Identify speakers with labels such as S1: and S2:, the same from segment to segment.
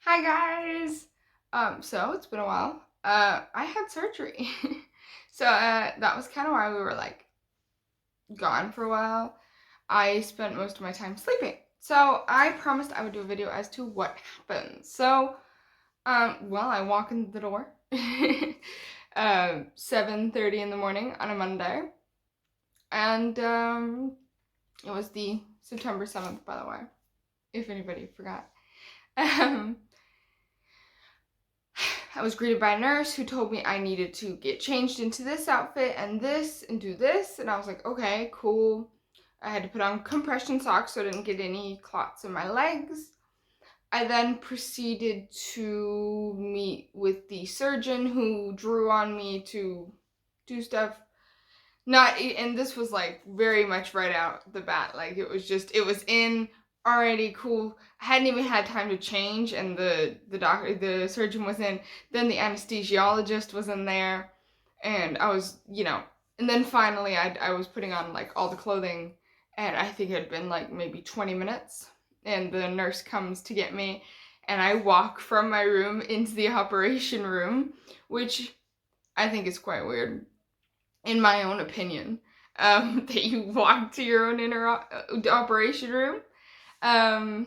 S1: Hi guys! So it's been a while. I had surgery. That was kind of why we were like gone for a while. I spent most of my time sleeping. So I promised I would do a video as to what happened. Well, I walk in the door. 7:30 in the morning on a Monday. And it was the September 7th, by the way, if anybody forgot. Um, I was greeted by a nurse who told me I needed to get changed into this outfit and this and do this. And I was like, okay, cool. I had to put on compression socks so I didn't get any clots in my legs. I then proceeded to meet with the surgeon who drew on me to do stuff. And this was like very much right out the bat. Like it was in already cool. I hadn't even had time to change, and the surgeon was in. Then the anesthesiologist was in there, and I was, and then finally I was putting on like all the clothing, and I think it had been like maybe 20 minutes, and the nurse comes to get me, and I walk from my room into the operation room, which I think is quite weird in my own opinion, that you walk to your own operation room. Um,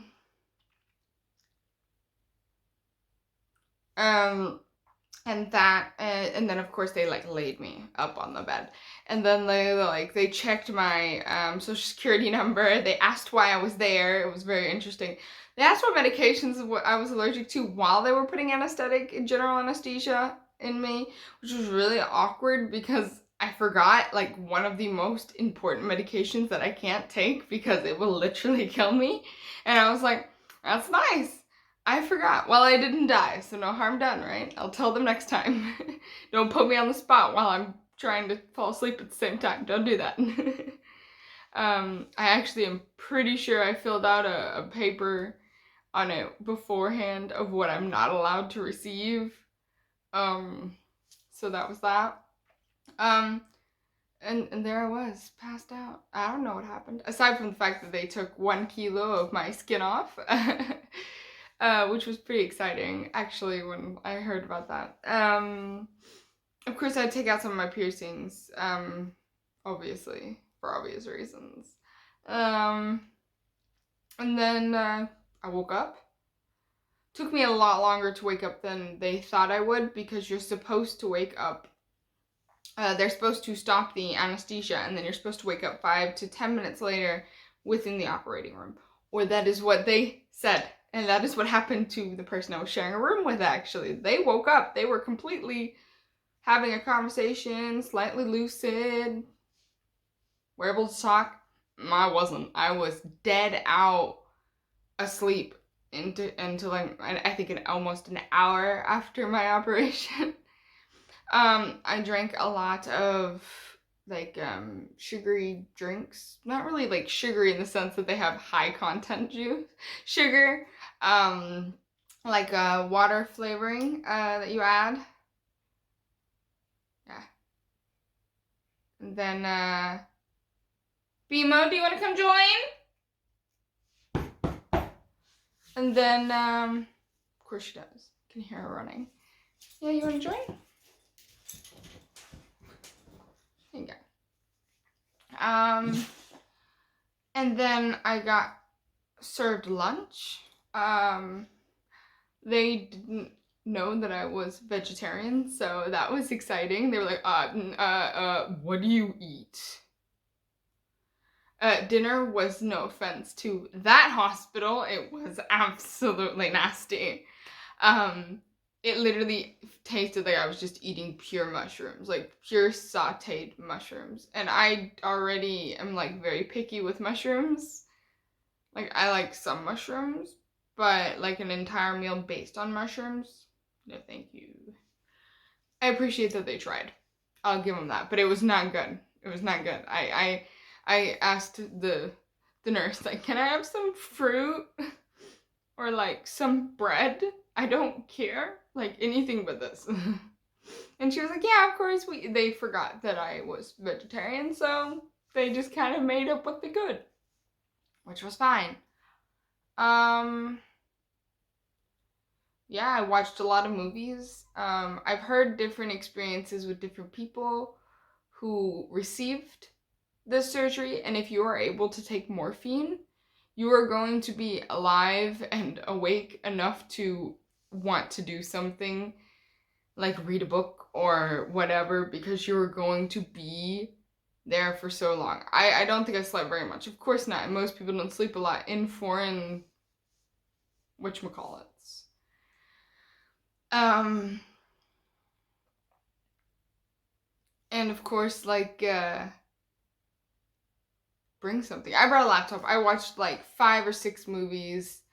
S1: um, and then of course they like laid me up on the bed, and then they checked my social security number. They asked why I was there. It was very interesting. They asked what medications what I was allergic to while they were putting general anesthesia in me, which was really awkward because I forgot like one of the most important medications that I can't take because it will literally kill me. And I was like, that's nice. I forgot. Well, I didn't die, so no harm done, right? I'll tell them next time. Don't put me on the spot while I'm trying to fall asleep at the same time. Don't do that. I actually am pretty sure I filled out a paper on it beforehand of what I'm not allowed to receive. So that was that. Um, and there I was, passed out. I don't know what happened. Aside from the fact that they took 1 kilo of my skin off, which was pretty exciting, actually, when I heard about that. Of course, I had to take out some of my piercings, obviously, for obvious reasons. Um, and then I woke up. Took me a lot longer to wake up than they thought I would because you're supposed to wake up. They're supposed to stop the anesthesia, and then you're supposed to wake up 5 to 10 minutes later within the operating room. Or that is what they said. And that is what happened to the person I was sharing a room with, actually. They woke up. They were completely having a conversation, slightly lucid, were able to talk. I wasn't. I was dead out asleep until like, I think almost an hour after my operation. I drank a lot of like sugary drinks. Not really like sugary in the sense that they have high content sugar. Like water flavoring that you add. Yeah. And then Bimo, do you want to come join? And then of course she does. You can hear her running. Yeah, you want to join? There you go. And then I got served lunch. They didn't know that I was vegetarian, so that was exciting. They were like, what do you eat? Dinner was, no offense to that hospital, it was absolutely nasty. It literally tasted like I was just eating pure mushrooms, like pure sauteed mushrooms. And I already am like very picky with mushrooms. Like I like some mushrooms, but like an entire meal based on mushrooms, no thank you. I appreciate that they tried. I'll give them that, but it was not good. It was not good. I asked the nurse, like, can I have some fruit or like some bread? I don't care, like anything but this. And she was like, yeah, of course. They forgot that I was vegetarian, so they just kind of made up what they could, which was fine. Um, Yeah, I watched a lot of movies. I've heard different experiences with different people who received this surgery, and if you are able to take morphine, you are going to be alive and awake enough to want to do something like read a book or whatever because you're going to be there for so long. I don't think I slept very much. Of course not. Most people don't sleep a lot in foreign whatchamacallits. Um and of course bring something. I brought a laptop. I watched like 5 or 6 movies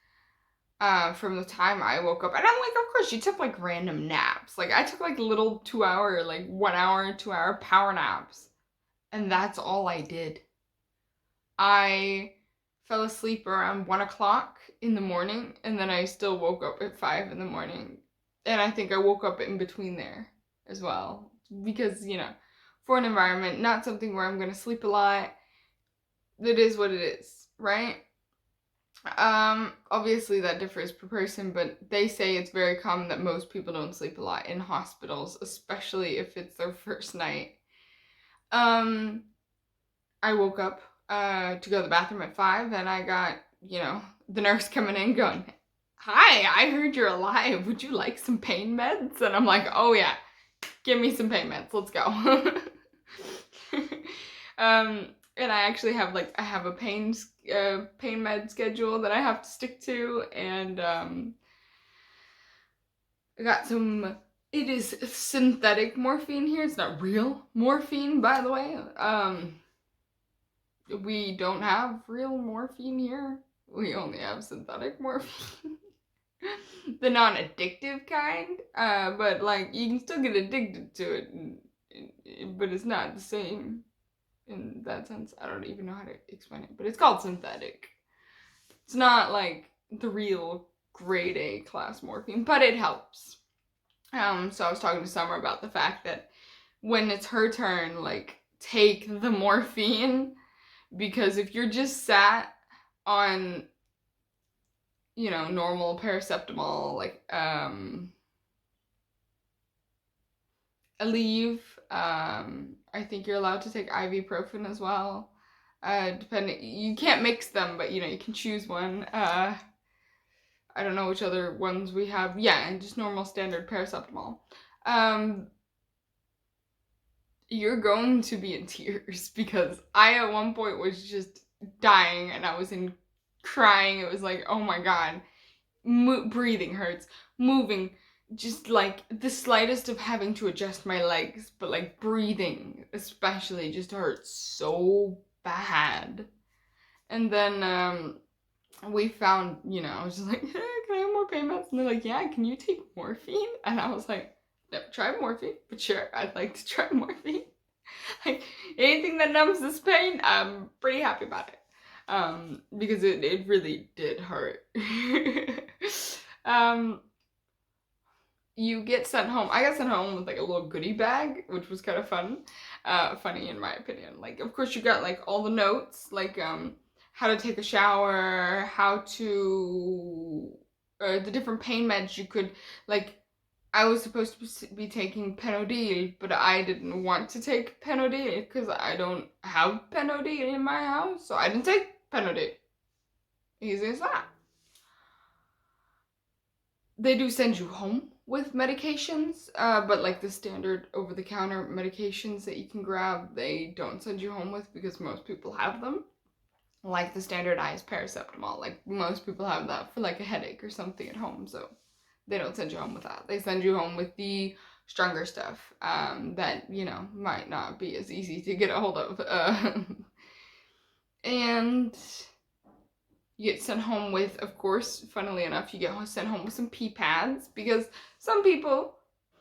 S1: from the time I woke up. And I'm like, of course, you took like random naps. Like I took like little 2 hour, like 1 hour, 2 hour power naps. And that's all I did. I fell asleep around 1 o'clock in the morning, and then I still woke up at 5 in the morning. And I think I woke up in between there as well. Because, for an environment, not something where I'm gonna sleep a lot. It is what it is, right? Obviously that differs per person, but they say it's very common that most people don't sleep a lot in hospitals, especially if it's their first night. I woke up to go to the bathroom at 5, and I got, the nurse coming in going, "Hi, I heard you're alive. Would you like some pain meds?" And I'm like, "Oh yeah, give me some pain meds. Let's go." And I actually have I have a pain med schedule that I have to stick to, and I got some. It is synthetic morphine here. It's not real morphine, by the way. We don't have real morphine here. We only have synthetic morphine. The non-addictive kind. But you can still get addicted to it, but it's not the same in that sense. I don't even know how to explain it, but it's called synthetic. It's not like the real grade A class morphine, but it helps. So I was talking to Summer about the fact that when it's her turn, take the morphine, because if you're just sat on, normal paracetamol, Aleve, I think you're allowed to take ibuprofen as well. Depending, you can't mix them, but you can choose one. I don't know which other ones we have. Yeah, and just normal standard paracetamol. You're going to be in tears because I at one point was just dying and I was in crying. It was like, oh my god, breathing hurts, moving, just the slightest of having to adjust my legs, but breathing especially just hurts so bad. And then we found, I was just like, hey, can I have more pain meds? And they're like, yeah, can you take morphine? And I was like, never tried morphine, but sure, I'd like to try morphine. Anything that numbs this pain, I'm pretty happy about it. Because it really did hurt. You get sent home. I got sent home with a little goodie bag, which was kind of fun. Funny in my opinion. Of course you got all the notes, how to take a shower, how to, the different pain meds you could, I was supposed to be taking Panodil, but I didn't want to take Panodil because I don't have Panodil in my house, so I didn't take Panodil. Easy as that. They do send you home with medications, but the standard over-the-counter medications that you can grab, they don't send you home with because most people have them. Like the standardized paracetamol, most people have that for a headache or something at home, so they don't send you home with that. They send you home with the stronger stuff that, might not be as easy to get a hold of. And you get sent home with, of course, funnily enough, you get sent home with some pee pads because some people,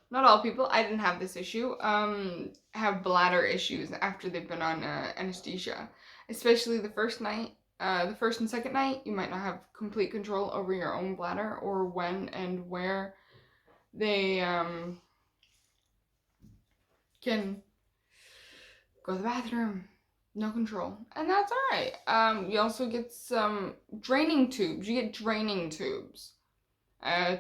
S1: not all people, I didn't have this issue, have bladder issues after they've been on anesthesia. Especially the first night, the first and second night, you might not have complete control over your own bladder or when and where they can go to the bathroom. No control. And that's alright. You also get some draining tubes. You get draining tubes.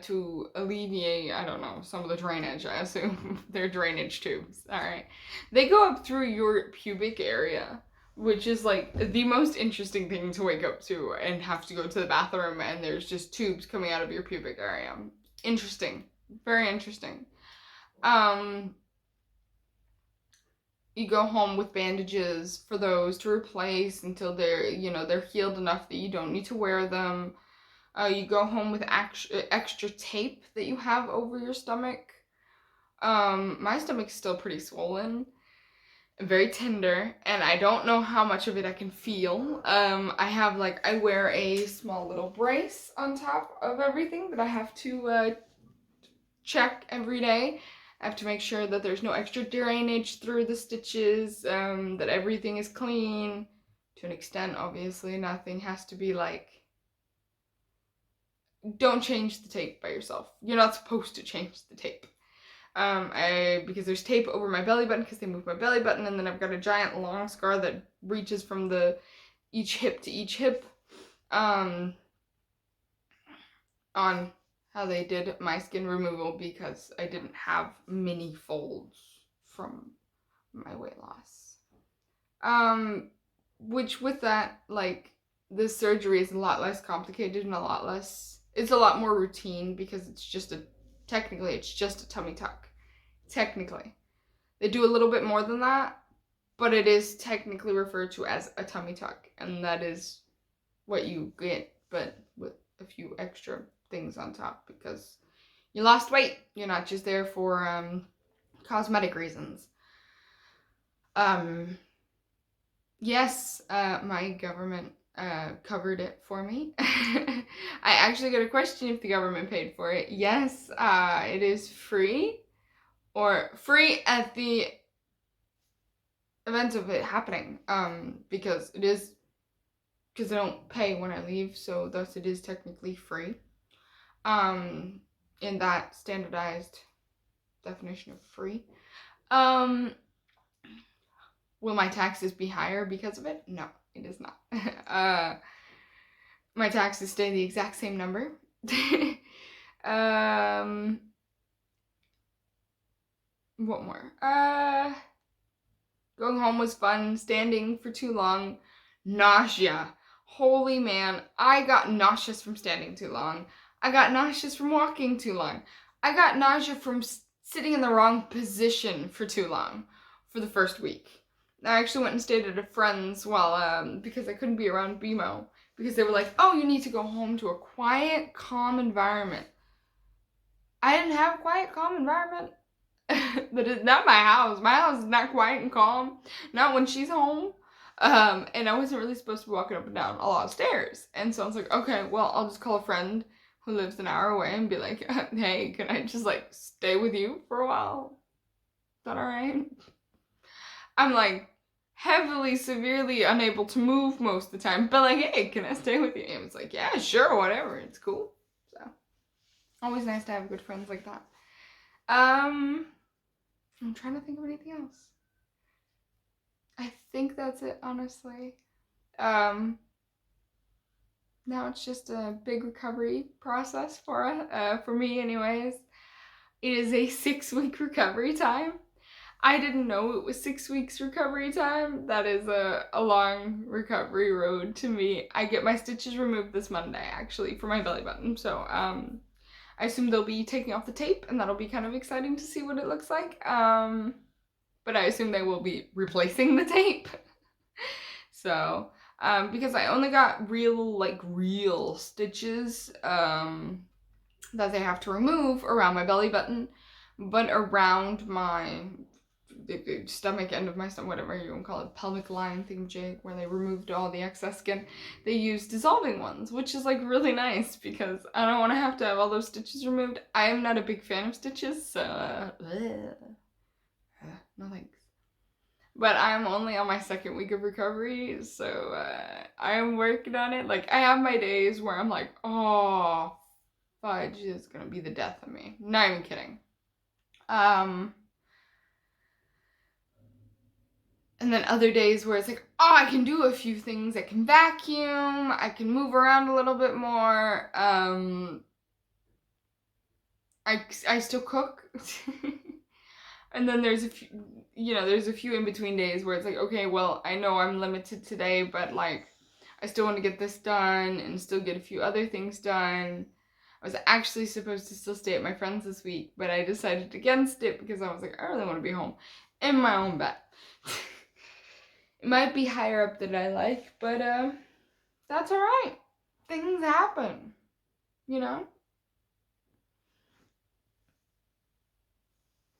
S1: to alleviate, I don't know, some of the drainage. I assume they're drainage tubes. All right, they go up through your pubic area, which is like the most interesting thing to wake up to and have to go to the bathroom, and there's just tubes coming out of your pubic area. Interesting, very interesting. Um, you go home with bandages for those to replace until they're healed enough that you don't need to wear them. You go home with extra tape that you have over your stomach. My stomach's still pretty swollen, very tender, and I don't know how much of it I can feel. I wear a small little brace on top of everything that I have to check every day. I have to make sure that there's no extra drainage through the stitches, that everything is clean to an extent, obviously. Nothing has to be like, don't change the tape by yourself. You're not supposed to change the tape. Because there's tape over my belly button because they moved my belly button, and then I've got a giant long scar that reaches from each hip to each hip, on how they did my skin removal because I didn't have mini folds from my weight loss. Which with that, like, this surgery is a lot less complicated and it's a lot more routine because technically it's just a tummy tuck. Technically. They do a little bit more than that, but it is technically referred to as a tummy tuck, and that is what you get, but with a few extra things on top because you lost weight. You're not just there for cosmetic reasons. Yes, my government covered it for me. I actually got a question if the government paid for it. Yes, it is free, or free at the event of it happening, because I don't pay when I leave, so thus it is technically free. In that standardized definition of free. Will my taxes be higher because of it? No, it is not. My taxes stay the exact same number. What more? Going home was fun. Standing for too long. Nausea. Holy man, I got nauseous from standing too long. I got nauseous from walking too long. I got nausea from sitting in the wrong position for too long for the first week. I actually went and stayed at a friend's because I couldn't be around BMO, because they were like, oh, you need to go home to a quiet, calm environment. I didn't have a quiet, calm environment. That is not my house. My house is not quiet and calm. Not when she's home. And I wasn't really supposed to be walking up and down a lot of stairs. And so I was like, okay, well, I'll just call a friend who lives an hour away and be like, hey, can I just like stay with you for a while? Is that all right? I'm like heavily, severely unable to move most of the time, but like, hey, can I stay with you? And it's like, yeah, sure, whatever. It's cool. So always nice to have good friends like that. I'm trying to think of anything else. I think that's it, honestly. Now it's just a big recovery process for me anyways. It is a 6-week recovery time. I didn't know it was 6 weeks recovery time. That is a long recovery road to me. I get my stitches removed this Monday, actually, for my belly button. So, I assume they'll be taking off the tape, and that'll be kind of exciting to see what it looks like. But I assume they will be replacing the tape. So, because I only got real stitches, that they have to remove around my belly button, but around my stomach, end of my stomach, whatever you want to call it, pelvic line thingamajig, where they removed all the excess skin, they used dissolving ones, which is like really nice because I don't want to have all those stitches removed. I am not a big fan of stitches, so no thanks. But I'm only on my 2nd week of recovery, so I am working on it. Like, I have my days where I'm like, oh, fudge is gonna be the death of me. Not even kidding. And then other days where it's like, oh, I can do a few things. I can vacuum. I can move around a little bit more. I still cook. And then there's a few, there's a few in between days where it's like, okay, well, I know I'm limited today, but like, I still want to get this done and still get a few other things done. I was actually supposed to still stay at my friend's this week, but I decided against it because I was like, I really want to be home in my own bed. It might be higher up than I like, but that's all right. Things happen, you know?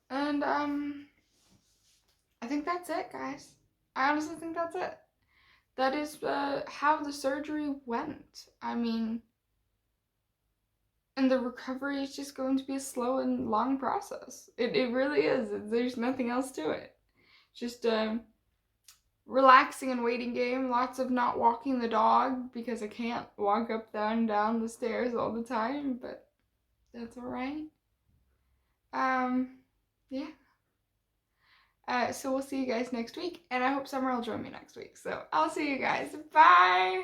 S1: And I think that's it, guys. I honestly think that's it. That is how the surgery went. I mean, and the recovery is just going to be a slow and long process. It really is. There's nothing else to it. Just relaxing and waiting game. Lots of not walking the dog because I can't walk up and down the stairs all the time, but that's all right. Yeah. So we'll see you guys next week, and I hope Summer will join me next week. So I'll see you guys. Bye!